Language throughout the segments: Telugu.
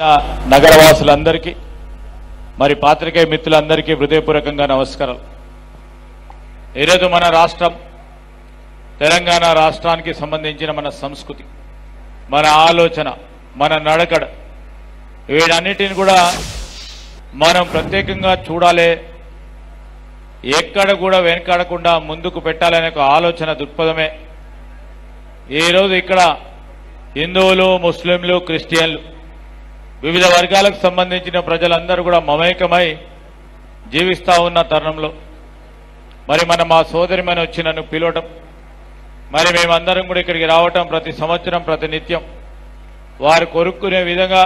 నగరవాసులందరికీ మరి పాత్రికేయ మిత్రులందరికీ హృదయపూర్వకంగా నమస్కారాలు। ఈరోజు మన రాష్ట్రం తెలంగాణ రాష్ట్రానికి సంబంధించిన మన సంస్కృతి, మన ఆలోచన, మన నడకడ వీటన్నిటిని కూడా మనం ప్రత్యేకంగా చూడాలి, ఎక్కడ కూడా వెనకాడకుండా ముందుకు పెట్టాలనే ఒక ఆలోచన దృక్పథమే ఈరోజు ఇక్కడ హిందువులు, ముస్లింలు, క్రిస్టియన్లు వివిధ వర్గాలకు సంబంధించిన ప్రజలందరూ కూడా మమేకమై జీవిస్తా ఉన్న తరుణంలో మరి మా సోదరిమని వచ్చి నన్ను పిలవటం, మరి మేమందరం కూడా ఇక్కడికి రావటం, ప్రతి సంవత్సరం ప్రతి నిత్యం వారు కొరుక్కునే విధంగా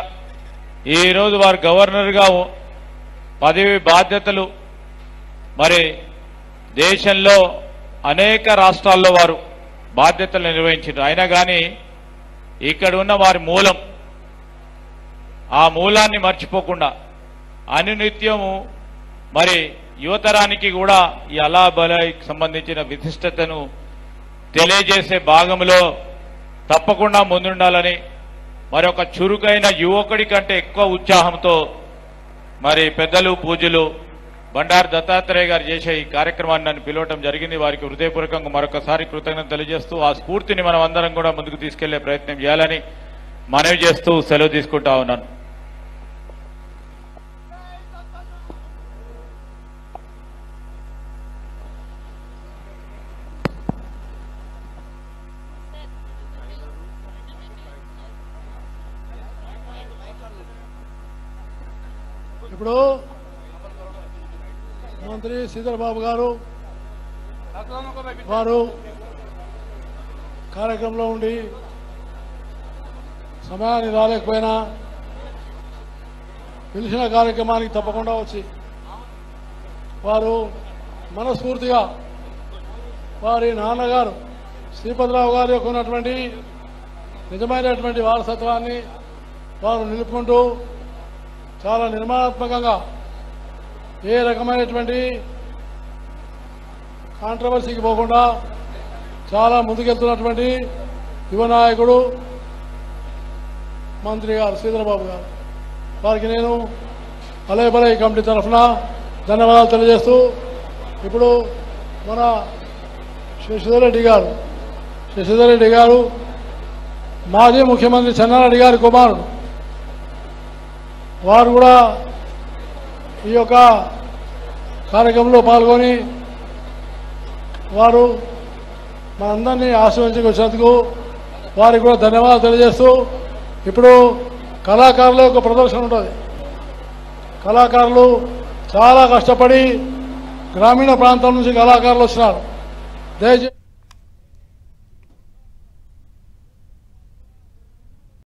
ఈరోజు వారు గవర్నర్గా పదవి బాధ్యతలు మరి దేశంలో అనేక రాష్ట్రాల్లో వారు బాధ్యతలు నిర్వహించారు। అయినా కానీ ఇక్కడ ఉన్న వారి మూలం, ఆ మూలాన్ని మర్చిపోకుండా అనునిత్యము మరి యువతరానికి కూడా ఈ అలా బలాయికి సంబంధించిన విశిష్టతను తెలియజేసే భాగంలో తప్పకుండా ముందుండాలని మరి ఒక చురుకైన యువకుడి కంటే ఎక్కువ ఉత్సాహంతో మరి పెద్దలు పూజలు బండారు దత్తాత్రేయ గారు చేసే ఈ కార్యక్రమాన్ని నన్ను పిలవటం జరిగింది। వారికి హృదయపూర్వకంగా మరొకసారి కృతజ్ఞత తెలియజేస్తూ ఆ స్ఫూర్తిని మనం అందరం కూడా ముందుకు తీసుకెళ్లే ప్రయత్నం చేయాలని మనవి చేస్తూ సెలవు తీసుకుంటా ఉన్నాను। ఇప్పుడు మంత్రి శ్రీధర్ బాబు గారు వారు కార్యక్రమంలో ఉండి సమయాన్ని రాలేకపోయినా పిలిచిన కార్యక్రమానికి తప్పకుండా వచ్చి వారు మనస్ఫూర్తిగా వారి నాన్నగారు శ్రీపతిరావు గారి యొక్క ఉన్నటువంటి నిజమైనటువంటి వారసత్వాన్ని వారు నిలుపుకుంటూ చాలా నిర్మాణాత్మకంగా ఏ రకమైనటువంటి కాంట్రవర్సీకి పోకుండా చాలా ముందుకెళ్తున్నటువంటి యువ నాయకుడు మంత్రి గారు శ్రీధరబాబు గారు, వారికి నేను అలయబలయ కమిటీ తరఫున ధన్యవాదాలు తెలియజేస్తూ ఇప్పుడు మన శశిధర్ రెడ్డి గారు మాజీ ముఖ్యమంత్రి చెన్నారెడ్డి గారి కుమారుడు, వారు కూడా ఈ యొక్క కార్యక్రమంలో పాల్గొని వారు మనందరినీ ఆశీర్వదించి వచ్చినందుకు వారికి కూడా ధన్యవాదాలు తెలియజేస్తూ ఇప్పుడు కళాకారుల యొక్క ప్రదర్శన ఉంటుంది। కళాకారులు చాలా కష్టపడి గ్రామీణ ప్రాంతం నుంచి కళాకారులు వచ్చినారు। దయచేసి